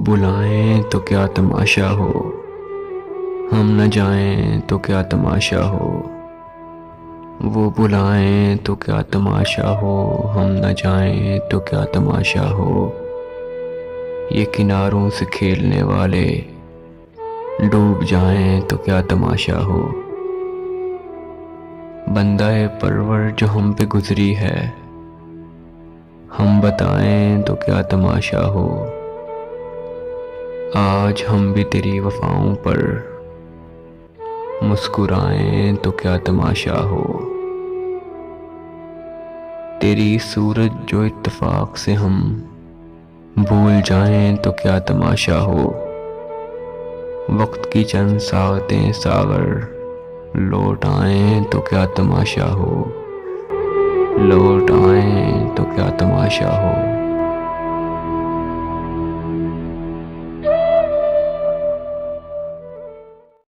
बुलाएं तो क्या तमाशा हो, हम न जाएं तो क्या तमाशा हो। वो बुलाएं तो क्या तमाशा हो, हम न जाएं तो क्या तमाशा हो। ये किनारों से खेलने वाले डूब जाएं तो क्या तमाशा हो। बंदाए परवर जो हम पे गुजरी है, हम बताएं तो क्या तमाशा हो। आज हम भी तेरी वफाओं पर मुस्कुराएं तो क्या तमाशा हो। तेरी सूरत जो इत्तेफाक से हम भूल जाएं तो क्या तमाशा हो। वक्त की चंद सावतें सागर लौट आएं तो क्या तमाशा हो। लौट आएं तो क्या तमाशा हो।